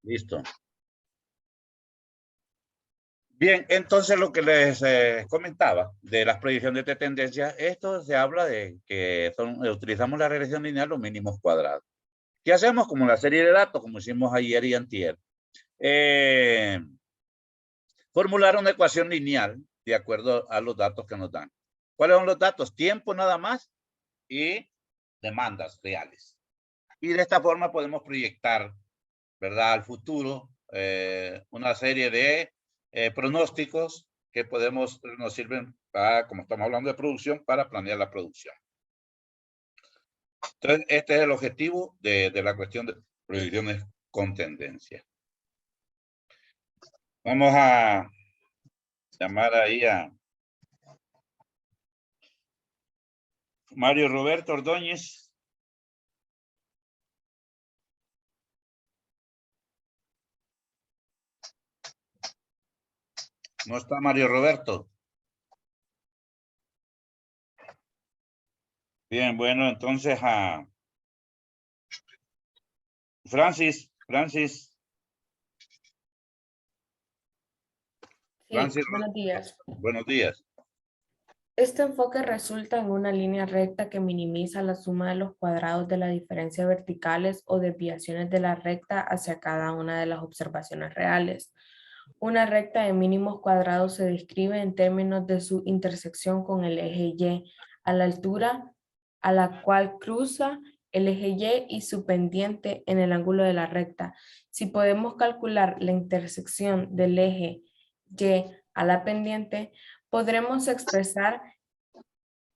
Listo. Bien, entonces lo que les comentaba de las proyecciones de tendencia, esto se habla de que utilizamos la regresión lineal los mínimos cuadrados. ¿Qué hacemos? Como la serie de datos, como hicimos ayer y antier. Formular una ecuación lineal de acuerdo a los datos que nos dan. ¿Cuáles son los datos? Tiempo nada más y demandas reales. Y de esta forma podemos proyectar, ¿verdad?, al futuro una serie de pronósticos que nos sirven para, como estamos hablando de producción, para planear la producción. Entonces, este es el objetivo de la cuestión de proyecciones con tendencia. Vamos a llamar ahí a Mario Roberto Ordóñez. No está Mario Roberto. Bien, bueno, entonces a Francis. Sí, buenos días. Buenos días. Este enfoque resulta en una línea recta que minimiza la suma de los cuadrados de las diferencias verticales o desviaciones de la recta hacia cada una de las observaciones reales. Una recta de mínimos cuadrados se describe en términos de su intersección con el eje Y a la altura a la cual cruza el eje Y y su pendiente en el ángulo de la recta. Si podemos calcular la intersección del eje Y a la pendiente, podremos expresar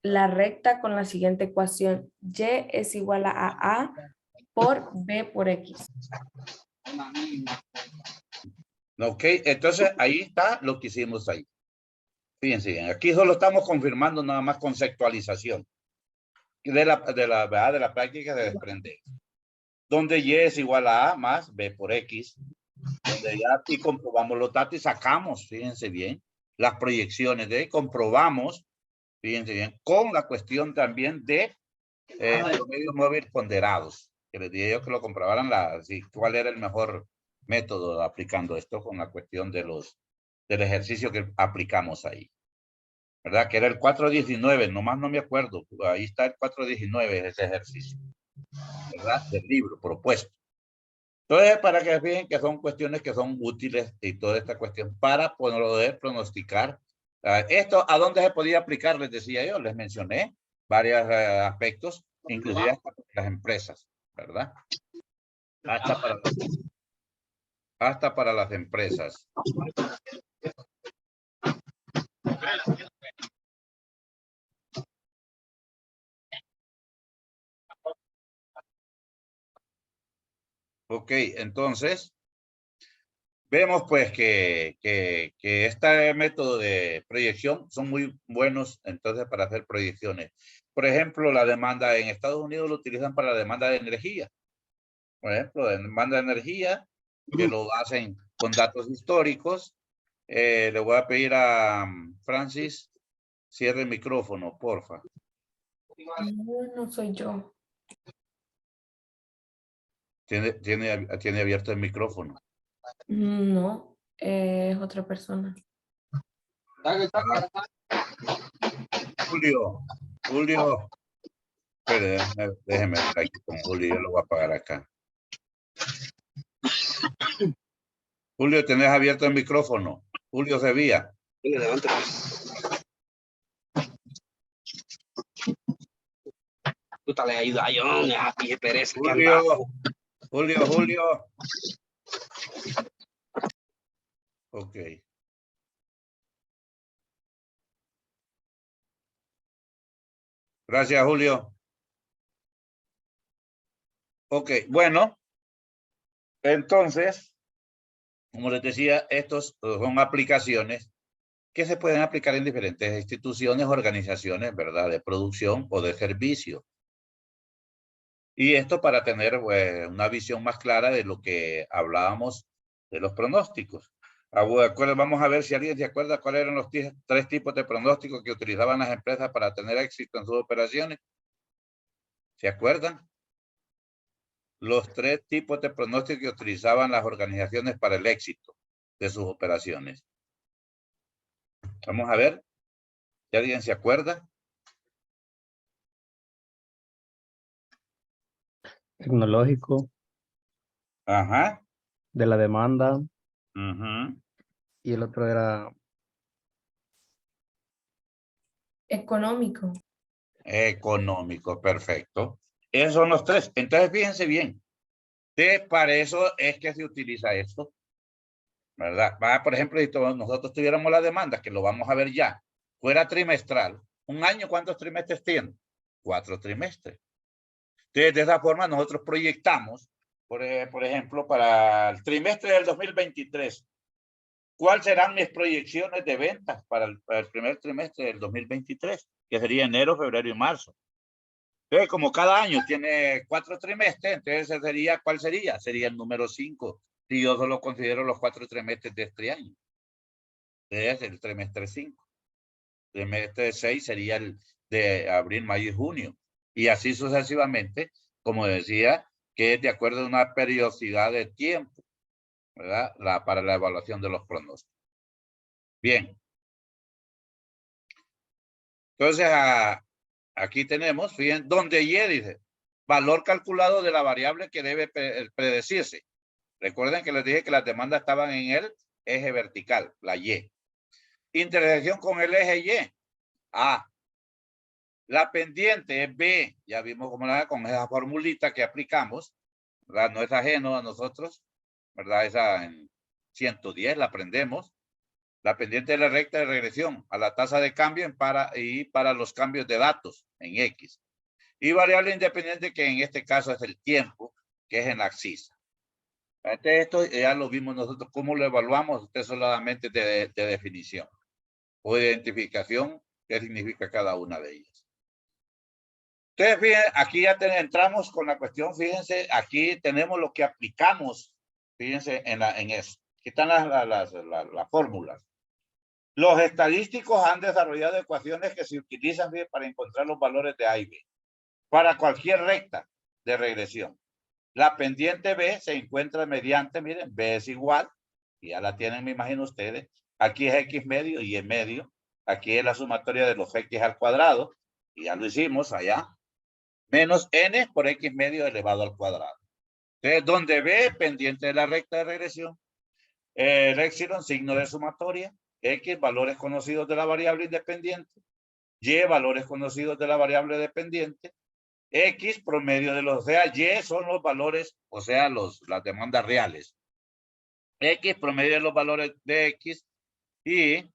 la recta con la siguiente ecuación. Y es igual a A por B por X. Ok, entonces ahí está lo que hicimos ahí. Fíjense bien, aquí solo estamos confirmando nada más conceptualización de la práctica de desprender. Donde Y es igual a A más B por X. Donde ya aquí comprobamos los datos y sacamos, fíjense bien, las proyecciones de comprobamos, fíjense bien, con la cuestión también de promedios móviles ponderados, que les dije yo que lo comprobaran cuál era el mejor método aplicando esto con la cuestión del ejercicio que aplicamos ahí, ¿verdad? Que era el 419, nomás no me acuerdo, ahí está el 419, ese ejercicio, ¿verdad? Del libro propuesto. Entonces, para que vean que son cuestiones que son útiles y toda esta cuestión para poder pronosticar. Esto, ¿a dónde se podía aplicar? Les decía yo, les mencioné varios aspectos, inclusive hasta para las empresas, ¿verdad? Hasta para las empresas. Ok, entonces, vemos pues que este método de proyección son muy buenos entonces para hacer proyecciones. Por ejemplo, la demanda en Estados Unidos lo utilizan para la demanda de energía. Por ejemplo, demanda de energía, que lo hacen con datos históricos. Le voy a pedir a Francis, cierre el micrófono, porfa. No soy yo. Tiene abierto el micrófono. No, es otra persona. Julio. Espere, déjeme ver aquí con Julio, yo lo voy a apagar acá. Julio, tenés abierto el micrófono. Julio Sevilla. Puta, le ayuda a John, a Pije Pérez. Julio. Ok. Gracias, Julio. Ok, bueno. Entonces, como les decía, estos son aplicaciones que se pueden aplicar en diferentes instituciones, organizaciones, ¿verdad? De producción o de servicio. Y esto para tener una visión más clara de lo que hablábamos de los pronósticos. Vamos a ver si alguien se acuerda cuáles eran los tres tipos de pronósticos que utilizaban las empresas para tener éxito en sus operaciones. ¿Se acuerdan? los 3 tipos de pronóstico que utilizaban las organizaciones para el éxito de sus operaciones. Vamos a ver. ¿Si alguien se acuerda? Tecnológico, Ajá. de la demanda, Ujú. y el otro era Económico. Económico, perfecto. Esos son los 3. Entonces, fíjense bien. Para eso es que se utiliza esto, ¿verdad? Por ejemplo, si nosotros tuviéramos la demanda, que lo vamos a ver ya, fuera trimestral, un año, ¿cuántos trimestres tiene? 4 trimestres. Entonces, de esa forma, nosotros proyectamos, por ejemplo, para el trimestre del 2023, ¿cuáles serán mis proyecciones de ventas para el primer trimestre del 2023? Que sería enero, febrero y marzo. Entonces, como cada año tiene 4 trimestres, entonces ¿cuál sería? Sería el número 5, si yo solo considero los 4 trimestres de este año. Es el trimestre 5. El trimestre 6 sería el de abril, mayo y junio. Y así sucesivamente, como decía, que es de acuerdo a una periodicidad de tiempo, ¿verdad? Para la evaluación de los pronósticos. Bien. Entonces, aquí tenemos, fíjense, donde Y dice, valor calculado de la variable que debe predecirse. Recuerden que les dije que las demandas estaban en el eje vertical, la Y. Intersección con el eje Y. A. La pendiente es B. Ya vimos cómo la con esa formulita que aplicamos, ¿verdad? No es ajeno a nosotros, ¿verdad? Esa en 110 la aprendemos. La pendiente de la recta de regresión a la tasa de cambio para los cambios de datos en X. Y variable independiente que en este caso es el tiempo, que es en la axis. Esto ya lo vimos nosotros. ¿Cómo lo evaluamos? Usted solamente de definición o de identificación, qué significa cada una de ellas. Entonces, fíjense, aquí ya entramos con la cuestión. Fíjense, aquí tenemos lo que aplicamos. Fíjense en eso. Aquí están las fórmulas. Los estadísticos han desarrollado ecuaciones que se utilizan para encontrar los valores de A y B para cualquier recta de regresión. La pendiente B se encuentra mediante, miren, B es igual, y ya la tienen, me imagino ustedes. Aquí es X medio y Y medio. Aquí es la sumatoria de los X al cuadrado, y ya lo hicimos allá. Menos N por X medio elevado al cuadrado. Entonces, donde B, pendiente de la recta de regresión. El epsilon, signo de sumatoria. X, valores conocidos de la variable independiente. Y, valores conocidos de la variable dependiente. X, promedio de los, o sea, Y son los valores, o sea, las demandas reales. X, promedio de los valores de X. Y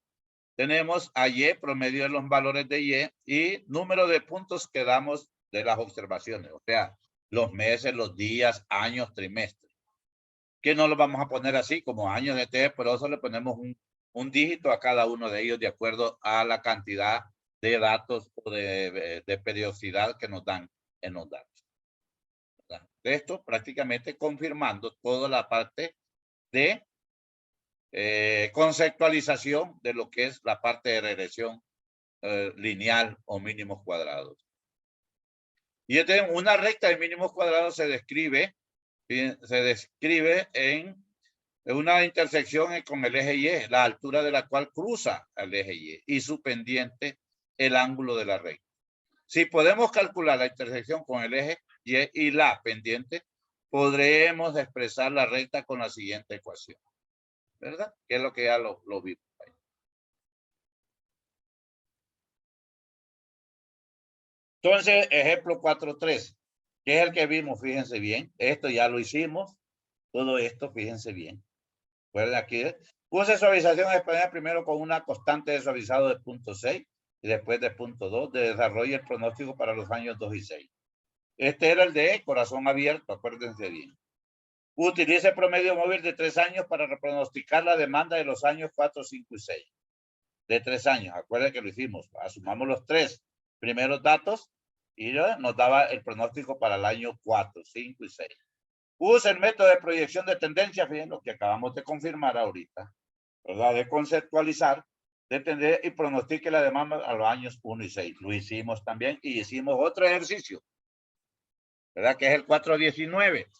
tenemos a Y, promedio de los valores de Y. Y número de puntos que damos de las observaciones. O sea, los meses, los días, años, trimestres. Que no lo vamos a poner así como años de T, pero eso le ponemos un dígito a cada uno de ellos de acuerdo a la cantidad de datos o de periodicidad que nos dan en los datos. Esto prácticamente confirmando toda la parte de conceptualización de lo que es la parte de regresión lineal o mínimos cuadrados. Y una recta de mínimos cuadrados se describe en una intersección con el eje Y, la altura de la cual cruza el eje Y su pendiente, el ángulo de la recta. Si podemos calcular la intersección con el eje Y la pendiente, podremos expresar la recta con la siguiente ecuación, ¿verdad? Que es lo que ya lo vimos. Entonces, ejemplo 4.3, que es el que vimos, fíjense bien. Esto ya lo hicimos. Todo esto, fíjense bien. Recuerden aquí, puse suavización exponencial primero con una constante de suavizado de 0.6 y después de 0.2 de desarrollo el pronóstico para los años 2 y 6. Este era el de corazón abierto, acuérdense bien. Utilice promedio móvil de 3 años para pronosticar la demanda de los años 4, 5 y 6. De 3 años, acuérdense que lo hicimos. Asumamos los 3 primeros datos y nos daba el pronóstico para el año 4, 5 y 6. Usa el método de proyección de tendencia, fíjense lo que acabamos de confirmar ahorita, ¿verdad? De conceptualizar, de entender y pronostique la demanda a los años 1 y 6. Lo hicimos también y hicimos otro ejercicio. ¿verdad? Que es el 419.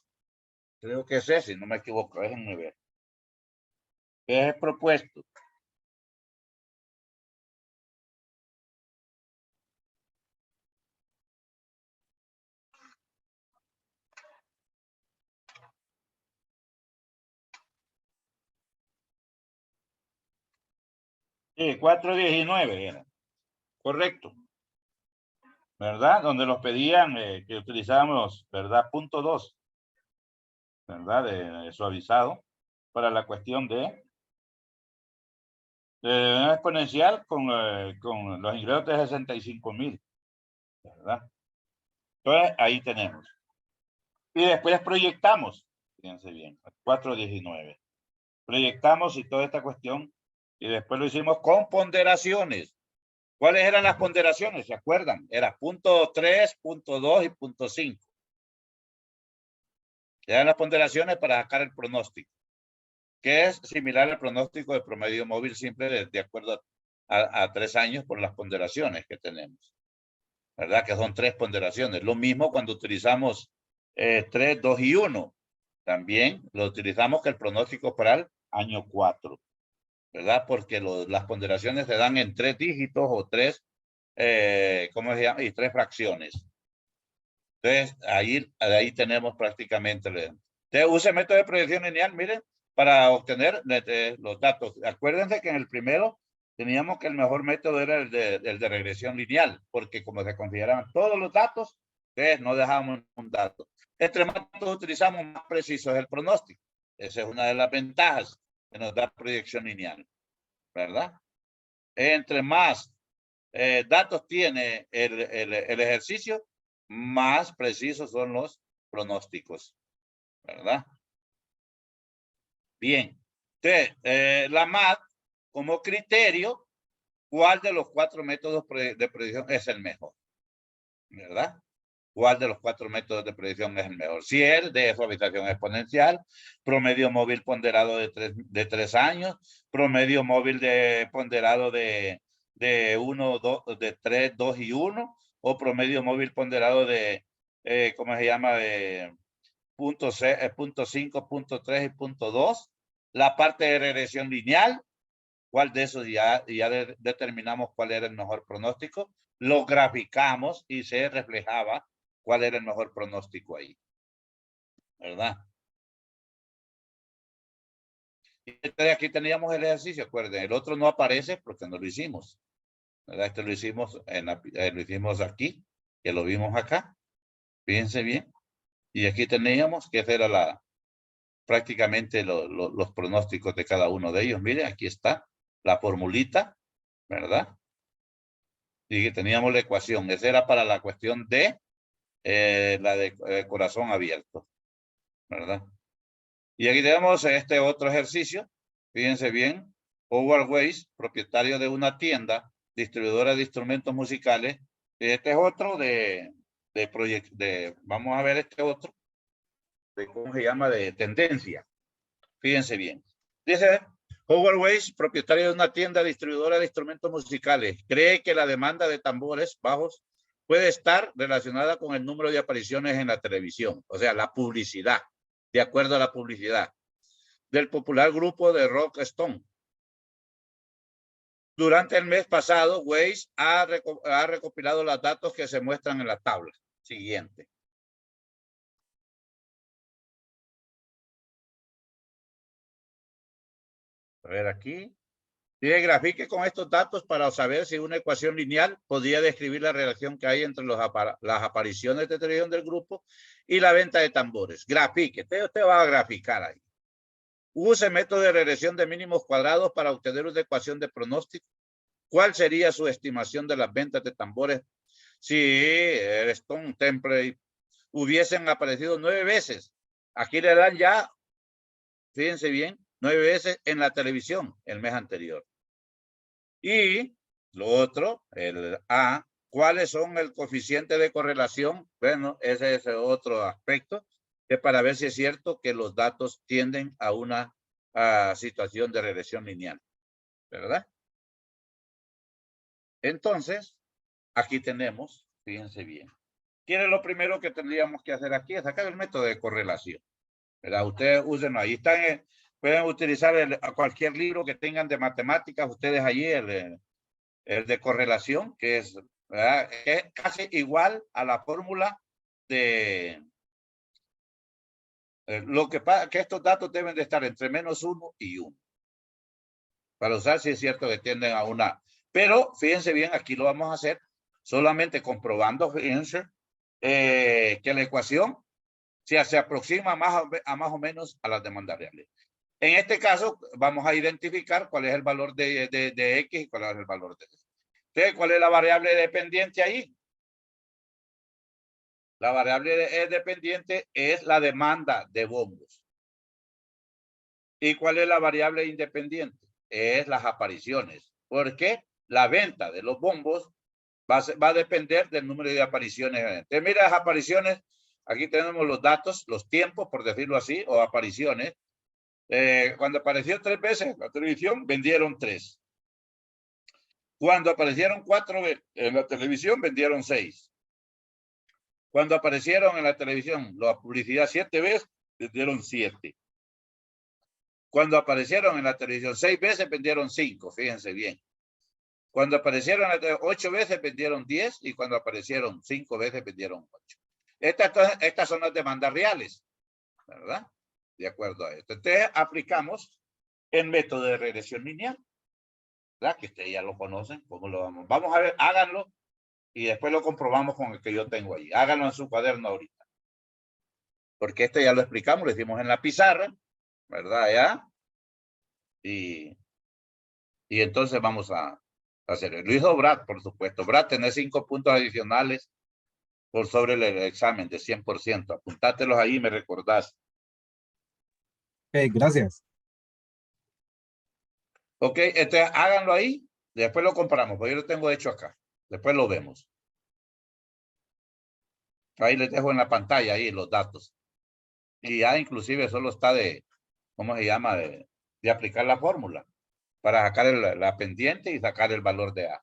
Creo que es ese, si no me equivoco, déjenme ver. ¿Qué es el propuesto? Sí, 419 era. Correcto. ¿Verdad? Donde los pedían que utilizáramos, ¿verdad? Punto 2, ¿verdad? De suavizado para la cuestión de una exponencial con los ingresos de 65,000, ¿verdad? Entonces, ahí tenemos. Y después proyectamos, fíjense bien, 419. Proyectamos y toda esta cuestión, y después lo hicimos con ponderaciones. ¿Cuáles eran las ponderaciones? ¿Se acuerdan? Era punto 3, punto 2 y punto 5. Eran las ponderaciones para sacar el pronóstico, que es similar al pronóstico de promedio móvil simple de acuerdo a 3 años por las ponderaciones que tenemos. ¿Verdad? Que son 3 ponderaciones. Lo mismo cuando utilizamos 3, 2 y 1. También lo utilizamos que el pronóstico para el año 4. ¿Verdad? Porque las ponderaciones se dan en 3 dígitos o 3, ¿cómo se llama? Y 3 fracciones. Entonces, ahí tenemos prácticamente. Entonces, use el método de proyección lineal, miren, para obtener los datos. Acuérdense que en el primero teníamos que el mejor método era el de regresión lineal, porque como se consideraban todos los datos, entonces no dejábamos un dato. Entre más datos utilizamos, más preciso es el pronóstico. Esa es una de las ventajas que nos da proyección lineal, ¿verdad? Entre más datos tiene el ejercicio, más precisos son los pronósticos, ¿verdad? Bien. Entonces, la MAT, como criterio, ¿cuál de los 4 métodos de predicción es el mejor? ¿Verdad? ¿Cuál de los 4 métodos de predicción es el mejor? Si el de suavización exponencial, promedio móvil ponderado de 3 años, promedio móvil ponderado de 1, 2, de 3, 2 y 1, o promedio móvil ponderado de, ¿cómo se llama? De punto 5, punto 3 y punto 2. La parte de regresión lineal, ¿cuál de esos ya determinamos cuál era el mejor pronóstico? Lo graficamos y se reflejaba cuál era el mejor pronóstico ahí, ¿verdad? Y entonces aquí teníamos el ejercicio, acuérdense, el otro no aparece porque no lo hicimos, ¿verdad? Este lo hicimos, lo hicimos aquí, que lo vimos acá, fíjense bien, y aquí teníamos que hacer prácticamente los pronósticos de cada uno de ellos. Miren, aquí está la formulita, ¿verdad? Y que teníamos la ecuación, esa era para la cuestión de la de corazón abierto, ¿verdad? Y aquí tenemos este otro ejercicio. Fíjense bien. Howard Weiss, propietario de una tienda distribuidora de instrumentos musicales. Este es otro vamos a ver este otro, de cómo se llama, de tendencia. Fíjense bien. Dice, Howard Weiss, propietario de una tienda distribuidora de instrumentos musicales, cree que la demanda de tambores bajos puede estar relacionada con el número de apariciones en la televisión, o sea, la publicidad, de acuerdo a la publicidad del popular grupo de rock Stone. Durante el mes pasado, Weiss ha recopilado los datos que se muestran en la tabla siguiente. A ver aquí. Dice, grafique con estos datos para saber si una ecuación lineal podría describir la relación que hay entre las apariciones de televisión del grupo y la venta de tambores. Grafique. Usted va a graficar ahí. Use método de regresión de mínimos cuadrados para obtener una ecuación de pronóstico. ¿Cuál sería su estimación de las ventas de tambores si el Stone Temple hubiesen aparecido 9 veces? Aquí le dan ya, fíjense bien, 9 veces en la televisión el mes anterior. Y lo otro, el A, ¿cuáles son el coeficiente de correlación? Bueno, ese es otro aspecto, que para ver si es cierto que los datos tienden a una situación de regresión lineal, ¿verdad? Entonces, aquí tenemos, fíjense bien, ¿Quiere lo primero que tendríamos que hacer aquí? Es sacar el método de correlación. ¿Verdad? Ustedes usen ahí. Pueden utilizar a cualquier libro que tengan de matemáticas. Ustedes allí, el de correlación, que es, ¿verdad? Es casi igual a la fórmula de lo que pasa que estos datos deben de estar entre -1 y 1. Para usar, si es cierto que tienden a una. Pero fíjense bien, aquí lo vamos a hacer solamente comprobando, fíjense, que la ecuación se aproxima a más o menos a las demandas reales. En este caso, vamos a identificar cuál es el valor de X y cuál es el valor de Y. Entonces, ¿cuál es la variable dependiente ahí? La variable dependiente es la demanda de bombos. ¿Y cuál es la variable independiente? Es las apariciones. Porque la venta de los bombos va a depender del número de apariciones. Entonces, mira las apariciones. Aquí tenemos los datos, los tiempos, por decirlo así, o apariciones. Cuando apareció 3 veces en la televisión, vendieron 3. Cuando aparecieron 4 veces en la televisión, vendieron 6. Cuando aparecieron en la televisión, la publicidad 7 veces, vendieron 7. Cuando aparecieron en la televisión 6 veces, vendieron 5. Fíjense bien. Cuando aparecieron 8 veces, vendieron 10. Y cuando aparecieron 5 veces, vendieron 8. Estas son las demandas reales, ¿verdad? De acuerdo a esto. Entonces, aplicamos el método de regresión lineal, ¿verdad? Que ustedes ya lo conocen. ¿Cómo lo vamos? Vamos a ver, háganlo y después lo comprobamos con el que yo tengo ahí. Háganlo en su cuaderno ahorita. Porque este ya lo explicamos, lo hicimos en la pizarra, ¿verdad? Ya. Y entonces vamos a hacer. Lo hizo Brad, por supuesto. Brad, tenés 5 puntos adicionales por sobre el examen de 100%. Apuntátelos ahí y me recordás. Ok, gracias. Ok, entonces háganlo ahí. Después lo comparamos, porque yo lo tengo hecho acá. Después lo vemos. Ahí les dejo en la pantalla ahí los datos. Y ya inclusive solo está de, ¿cómo se llama? De aplicar la fórmula para sacar la pendiente y sacar el valor de A.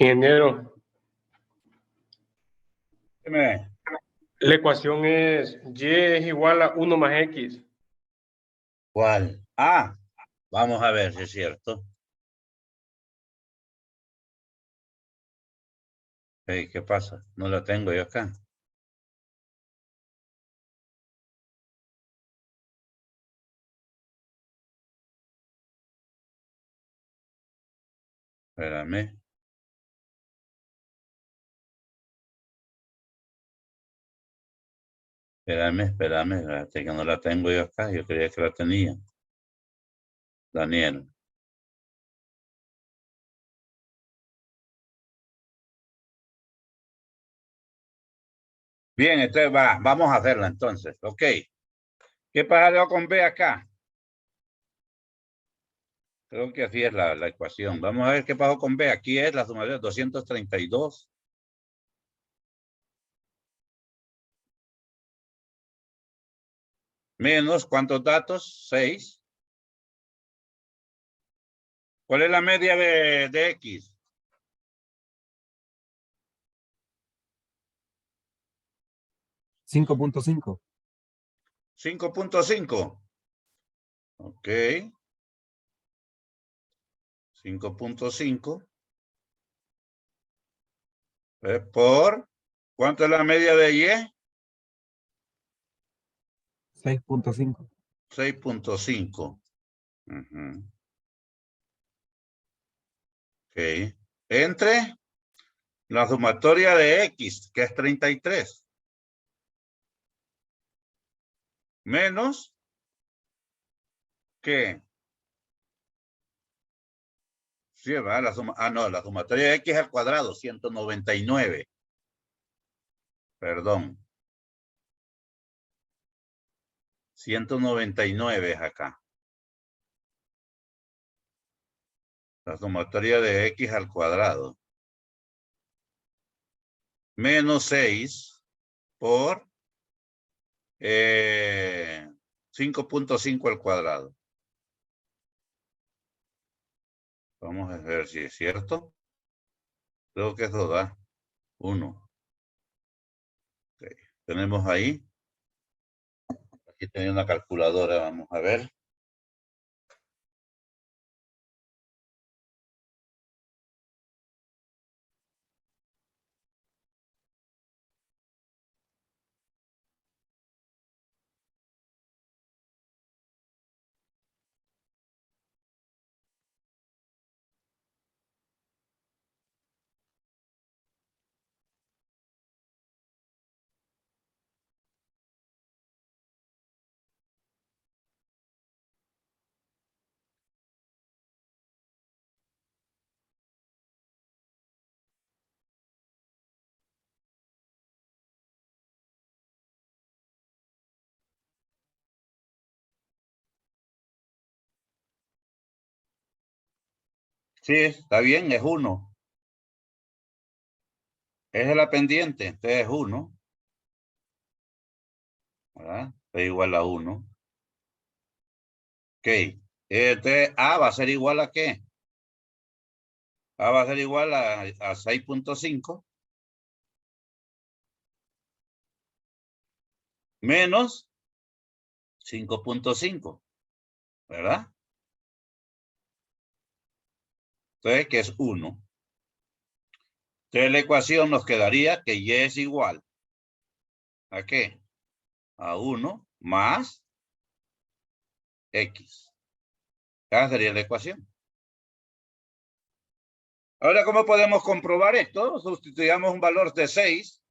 Ingeniero, Dime. la ecuación es y es igual a 1 más x. ¿Cuál? Ah, vamos a ver si es cierto. Hey, ¿qué pasa? No la tengo yo acá. Espérame. Espérame, espérate que no la tengo yo acá. Yo creía que la tenía. Daniel. Bien, entonces vamos a hacerla entonces. Ok. ¿Qué pasa con B acá? Creo que así es la ecuación. Vamos a ver qué pasó con B. Aquí es la sumatoria de 232. Menos, ¿cuántos datos? 6. ¿Cuál es la media de X? 5.5. 5.5. Ok. 5.5. Por, ¿cuánto es la media de Y? 6.5. 6.5. Ujú. Ok. Entre la sumatoria de X, que es 33. Menos, ¿qué? Sí, ¿verdad? No, la sumatoria de X al cuadrado, 199. Perdón. 199 es acá. La sumatoria de X al cuadrado. Menos 6 por 5.5 al cuadrado. Vamos a ver si es cierto. Creo que eso da 1. Okay. Tenemos ahí. Aquí tenía una calculadora, vamos a ver. Sí, está bien, es 1. Es la pendiente, entonces es 1. ¿Verdad? Es igual a 1. Ok. Entonces, A va a ser igual a ¿qué? A va a ser igual a 6.5. Menos 5.5. ¿Verdad? Entonces, que es 1. Entonces, la ecuación nos quedaría que Y es igual. ¿A qué? A 1 más X. Esa sería la ecuación. Ahora, ¿cómo podemos comprobar esto? Sustituyamos un valor de 6.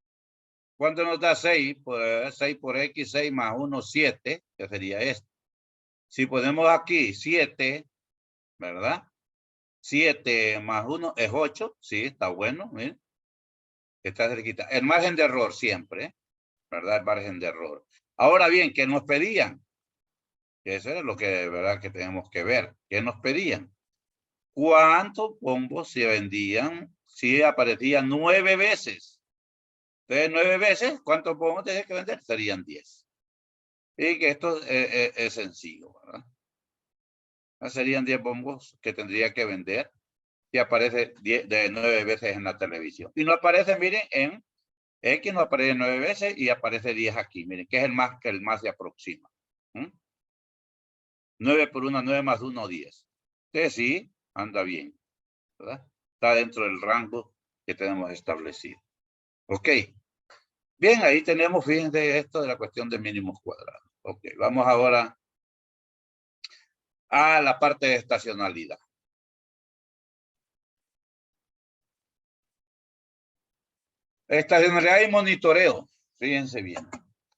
¿Cuánto nos da 6? Pues 6 por X, 6 más 1, 7. Que sería esto. Si ponemos aquí 7, ¿verdad? 7 más 1 es 8. Sí, está bueno. Miren. Está cerquita. El margen de error siempre, ¿verdad? El margen de error. Ahora bien, ¿qué nos pedían? Eso es lo que, ¿verdad? Que tenemos que ver. ¿Qué nos pedían? ¿Cuántos bombos se vendían si aparecían 9 veces? Entonces, 9 veces, ¿cuántos bombos tenés que vender? Serían 10. Y que esto es sencillo, ¿verdad? Serían 10 bombos que tendría que vender. y aparece de 9 veces en la televisión. Y no aparece, miren, en X no aparece 9 veces y aparece 10 aquí. Miren, que es el más se aproxima. 9 por 1, 9 más 1, 10. Entonces sí, anda bien, ¿verdad? Está dentro del rango que tenemos establecido. Ok. Bien, ahí tenemos, fíjense esto de la cuestión de mínimos cuadrados. Ok, vamos ahora a la parte de estacionalidad. Estacionalidad y monitoreo. Fíjense bien.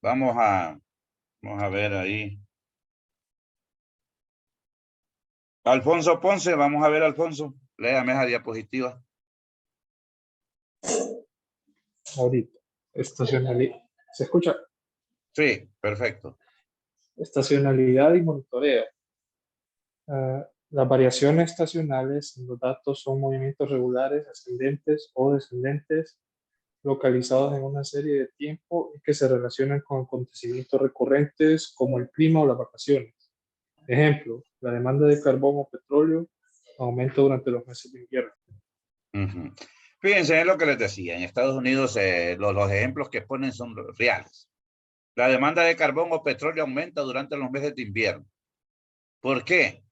Vamos a ver ahí. Alfonso Ponce, vamos a ver, Alfonso. Léame esa diapositiva. Ahorita. Estacionalidad. ¿Se escucha? Sí, perfecto. Estacionalidad y monitoreo. Las variaciones estacionales en los datos son movimientos regulares, ascendentes o descendentes, localizados en una serie de tiempo y que se relacionan con acontecimientos recurrentes como el clima o las vacaciones. Ejemplo, la demanda de carbón o petróleo aumenta durante los meses de invierno. Fíjense en lo que les decía. En Estados Unidos los ejemplos que ponen son reales. La demanda de carbón o petróleo aumenta durante los meses de invierno. ¿Por qué?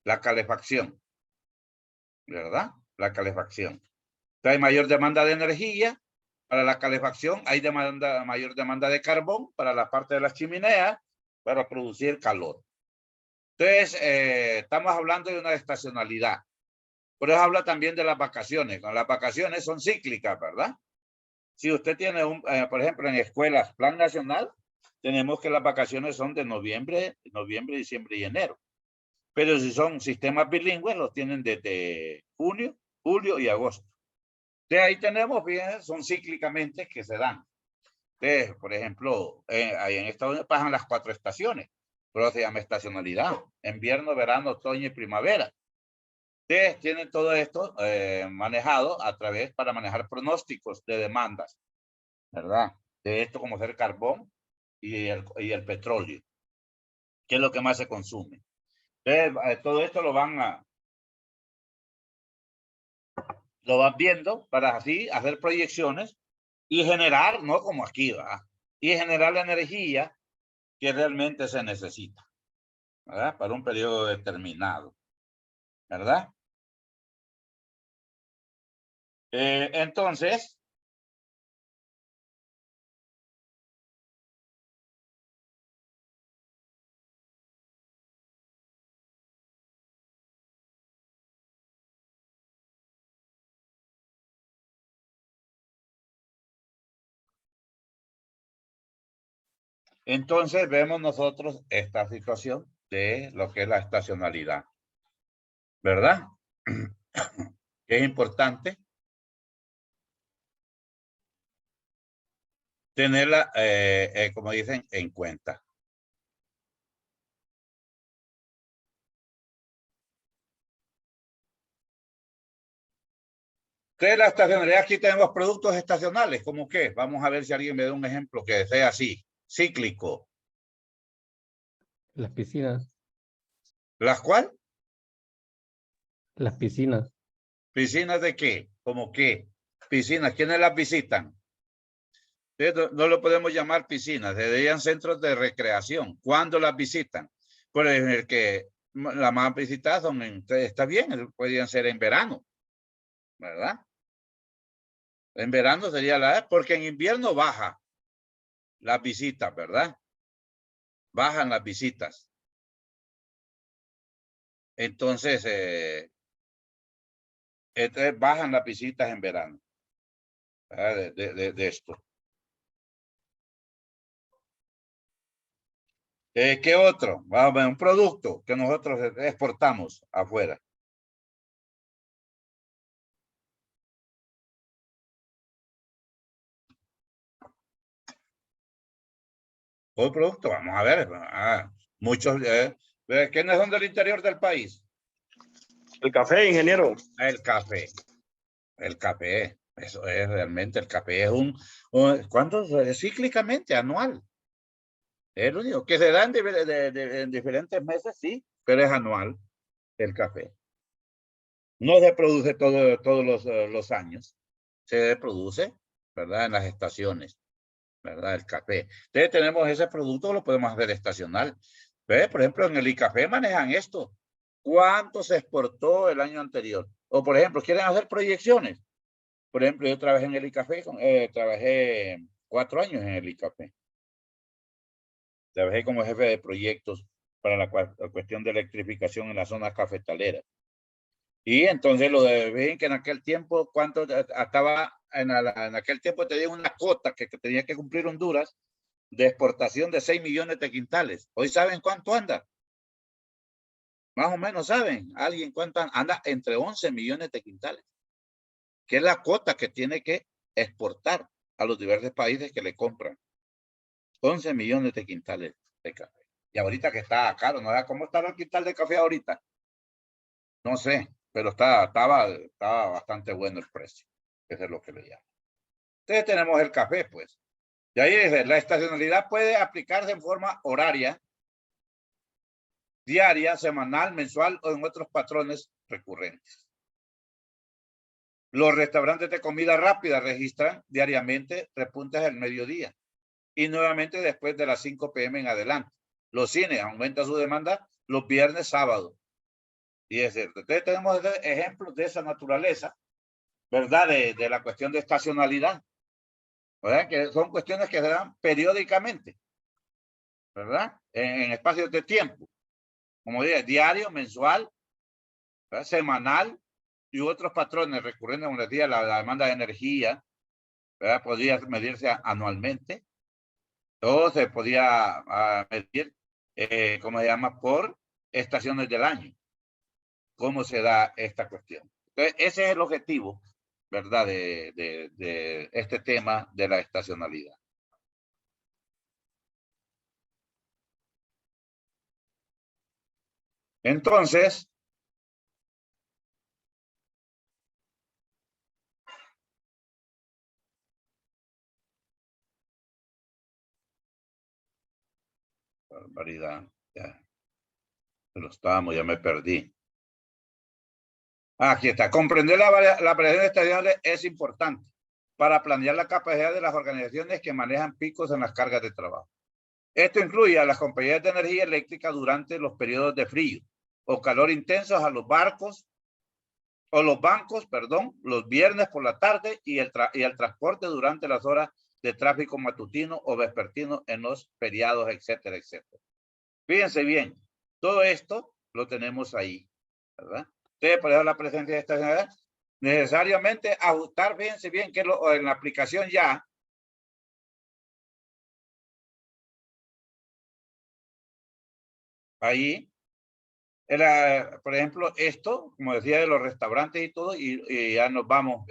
La calefacción. ¿Verdad? La calefacción. Hay mayor demanda de energía para la calefacción. Hay mayor demanda de carbón para la parte de las chimeneas para producir calor. Entonces, estamos hablando de una estacionalidad. Por eso habla también de las vacaciones. Las vacaciones son cíclicas, ¿verdad? Si usted tiene, por ejemplo, en escuelas, plan nacional, tenemos que las vacaciones son de noviembre, diciembre y enero. Pero si son sistemas bilingües, los tienen desde junio, julio y agosto. De ahí tenemos, bien, son cíclicamente que se dan. Entonces, por ejemplo, ahí en Estados Unidos pasan las 4 estaciones, pero se llama estacionalidad. Invierno, verano, otoño y primavera. Ustedes tienen todo esto manejado a través para manejar pronósticos de demandas, ¿verdad? De esto como ser carbón y el petróleo, que es lo que más se consume. Entonces, todo esto lo van viendo para así hacer proyecciones y generar, no como aquí, ¿verdad? Y generar la energía que realmente se necesita, ¿verdad? Para un periodo determinado, ¿verdad? Entonces, vemos nosotros esta situación de lo que es la estacionalidad, ¿verdad? Que es importante tenerla, como dicen, en cuenta. Entonces, la estacionalidad, aquí tenemos productos estacionales, ¿cómo qué? Vamos a ver si alguien me da un ejemplo que sea así, cíclico. Las piscinas. ¿Las cuál? Las piscinas. ¿Piscinas de qué? ¿Cómo qué? Piscinas, ¿quiénes las visitan? No lo podemos llamar piscinas, serían centros de recreación. ¿Cuándo las visitan? Por el que las más visitadas son está bien, podrían ser en verano, ¿verdad? En verano sería porque en invierno baja las visitas, ¿verdad? Bajan las visitas. Entonces bajan las visitas en verano, ¿verdad? De esto. ¿Qué otro? Vamos a ver, un producto que nosotros exportamos afuera. Un producto, vamos a ver. Muchos, ¿quiénes son del interior del país? El café, ingeniero. El café. El café. Eso es realmente, el café es ¿cuánto? Cíclicamente, anual. Es lo único que se da en diferentes meses, sí, pero es anual el café. No se produce todos los años. Se produce, ¿verdad? En las estaciones, ¿verdad? El café. Entonces tenemos ese producto, lo podemos hacer estacional. ¿Ve? Por ejemplo, en el ICAFE manejan esto. ¿Cuánto se exportó el año anterior? O, por ejemplo, quieren hacer proyecciones. Por ejemplo, yo trabajé en el ICAFE, trabajé 4 años en el ICAFE. Trabajé como jefe de proyectos para la cuestión de electrificación en las zonas cafetaleras. Y entonces lo de ven que en aquel tiempo, ¿cuánto estaba? En aquel tiempo tenía una cuota que tenía que cumplir Honduras de exportación de 6 millones de quintales. Hoy saben cuánto anda. Más o menos saben. ¿Alguien cuánto anda? Entre 11 millones de quintales. Que es la cuota que tiene que exportar a los diversos países que le compran. 11 millones de quintales de café. Y ahorita que está caro, ¿no? ¿Cómo está el quintal de café ahorita? No sé, pero estaba bastante bueno el precio. Eso es lo que le llamo. Entonces tenemos el café, pues. De ahí dice, la estacionalidad puede aplicarse en forma horaria, diaria, semanal, mensual o en otros patrones recurrentes. Los restaurantes de comida rápida registran diariamente repuntes al mediodía y nuevamente después de las 5 p.m. en adelante. Los cines aumentan su demanda los viernes, sábados. Y es cierto. Entonces tenemos ejemplos de esa naturaleza, ¿verdad? De la cuestión de estacionalidad, ¿verdad? Que son cuestiones que se dan periódicamente, ¿verdad? En espacios de tiempo, como dije, diario, mensual, ¿verdad? Semanal y otros patrones recurrentes, como les decía, la demanda de energía, ¿verdad? Podría medirse anualmente, o se podía medir, ¿cómo se llama? Por estaciones del año. ¿Cómo se da esta cuestión? Entonces, ese es el objetivo, ¿verdad? De este tema de la estacionalidad. Entonces, barbaridad, ya, pero estábamos, ya me perdí. Aquí está. Comprender la variación estacional es importante para planear la capacidad de las organizaciones que manejan picos en las cargas de trabajo. Esto incluye a las compañías de energía eléctrica durante los periodos de frío o calor intensos, a los barcos o los bancos, perdón, los viernes por la tarde y el transporte durante las horas de tráfico matutino o vespertino en los feriados, etcétera, etcétera. Fíjense bien, todo esto lo tenemos ahí, ¿verdad? Ustedes, por ejemplo, la presencia de estacionalidad, necesariamente ajustar, fíjense bien, que en la aplicación ya, ahí, por ejemplo, esto, como decía, de los restaurantes y todo, y ya nos vamos.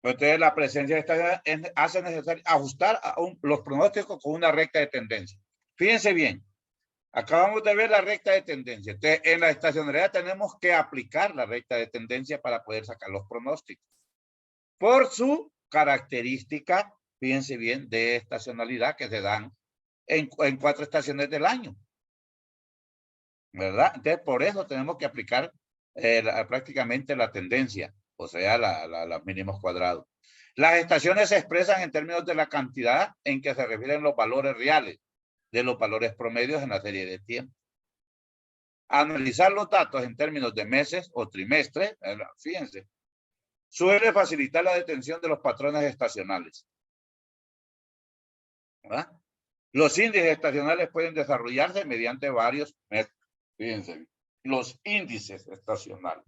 Entonces, la presencia de esta hace necesario ajustar los pronósticos con una recta de tendencia. Fíjense bien, acabamos de ver la recta de tendencia. Entonces, en la estacionalidad tenemos que aplicar la recta de tendencia para poder sacar los pronósticos. Por su característica, fíjense bien, de estacionalidad que se dan en 4 estaciones del año. ¿Verdad? Entonces, por eso tenemos que aplicar prácticamente la tendencia, o sea, los mínimos cuadrados. Las estaciones se expresan en términos de la cantidad en que se refieren los valores reales de los valores promedios en la serie de tiempo. Analizar los datos en términos de meses o trimestres, fíjense, suele facilitar la detención de los patrones estacionales. ¿Verdad? Los índices estacionales pueden desarrollarse mediante varios métodos. Fíjense, los índices estacionales.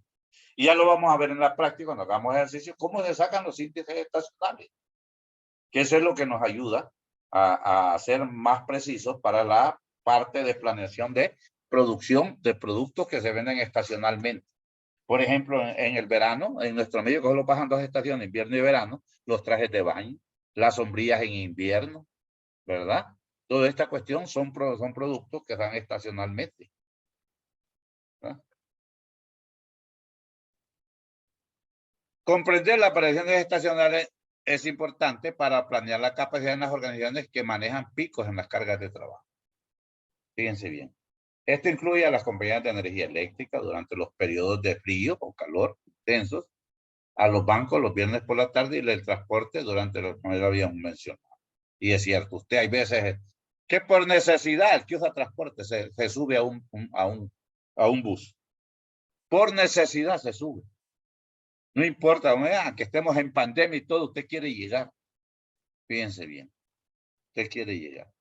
Y ya lo vamos a ver en la práctica cuando hagamos ejercicio, cómo se sacan los índices estacionales. Que eso es lo que nos ayuda a ser más precisos para la parte de planeación de producción de productos que se venden estacionalmente. Por ejemplo, en el verano, en nuestro medio que solo pasan 2 estaciones, invierno y verano, los trajes de baño, las sombrillas en invierno, ¿verdad? Toda esta cuestión son productos que dan estacionalmente. ¿Verdad? Comprender las variaciones estacionales es importante para planear la capacidad en las organizaciones que manejan picos en las cargas de trabajo. Fíjense bien. Esto incluye a las compañías de energía eléctrica durante los periodos de frío o calor intensos, a los bancos los viernes por la tarde y el transporte durante los que habíamos mencionado. Y es cierto, usted hay veces que por necesidad, el que usa transporte se sube a un bus. Por necesidad se sube. No importa, que estemos en pandemia y todo, usted quiere llegar. Fíjense bien. Usted quiere llegar.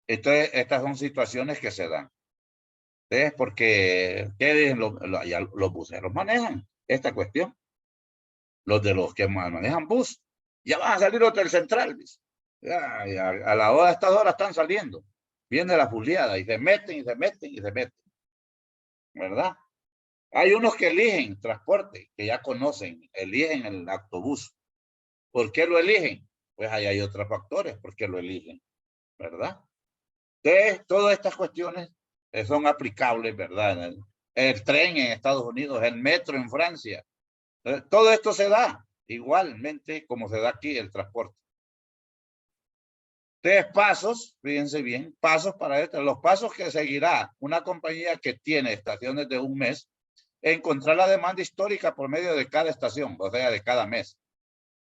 Entonces, estas son situaciones que se dan. ¿Ves? Porque los buceros manejan esta cuestión. Los de los que manejan bus. Ya van a salir los del central. Ya, a la hora de estas horas están saliendo. Viene la fuleada y se meten y se meten y se meten. ¿Verdad? Hay unos que eligen transporte, que ya conocen, eligen el autobús. ¿Por qué lo eligen? Pues ahí hay otros factores, ¿por qué lo eligen? ¿Verdad? Entonces, todas estas cuestiones son aplicables, ¿verdad? El tren en Estados Unidos, el metro en Francia. Todo esto se da igualmente como se da aquí el transporte. 3 pasos, fíjense bien, pasos para esto. Los pasos que seguirá una compañía que tiene estaciones de un mes, encontrar la demanda histórica por medio de cada estación, o sea, de cada mes.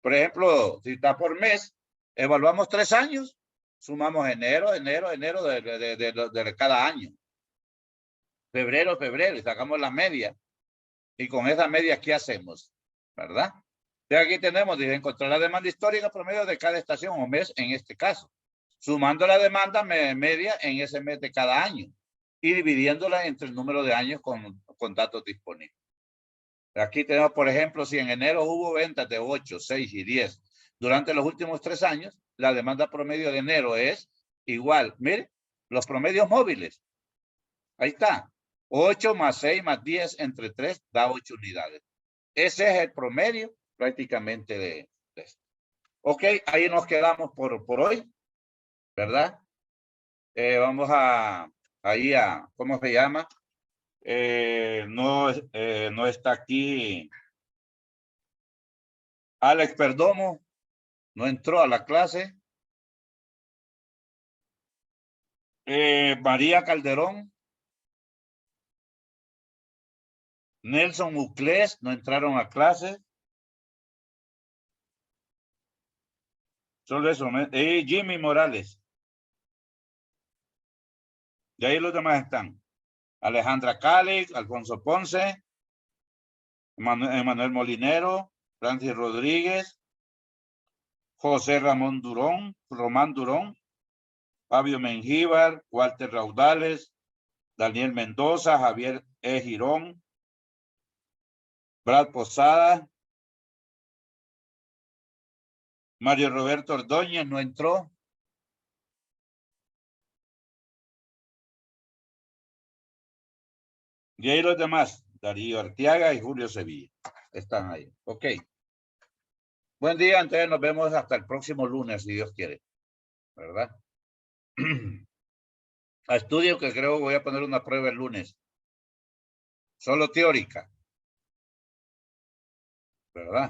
Por ejemplo, si está por mes, evaluamos 3 años, sumamos enero de cada año. Febrero, y sacamos la media. Y con esa media, ¿qué hacemos? ¿Verdad? Entonces aquí tenemos, dice, encontrar la demanda histórica por medio de cada estación o mes en este caso. Sumando la demanda media en ese mes de cada año y dividiéndola entre el número de años con datos disponibles. Aquí tenemos, por ejemplo, si en enero hubo ventas de 8, 6 y 10 durante los últimos 3 años, la demanda promedio de enero es igual. Mire, los promedios móviles. Ahí está. 8 más 6 más 10 entre 3 da 8 unidades. Ese es el promedio prácticamente de esto. Ok, ahí nos quedamos por hoy, ¿verdad? Vamos ahí a, ¿cómo se llama? No está aquí Alex Perdomo, no entró a la clase. María Calderón, Nelson Uclés no entraron a clase. Solo eso. Y Jimmy Morales. Y ahí los demás están. Alejandra Cálix, Alfonso Ponce, Emanuel Molinero, Francis Rodríguez, José Román Durón, Fabio Mengíbar, Walter Raudales, Daniel Mendoza, Javier E. Girón, Brad Posada, Mario Roberto Ordóñez no entró. Y ahí los demás, Darío Arteaga y Julio Sevilla, están ahí. Ok. Buen día, entonces nos vemos hasta el próximo lunes, si Dios quiere. ¿Verdad? A estudio que creo voy a poner una prueba el lunes. Solo teórica. ¿Verdad?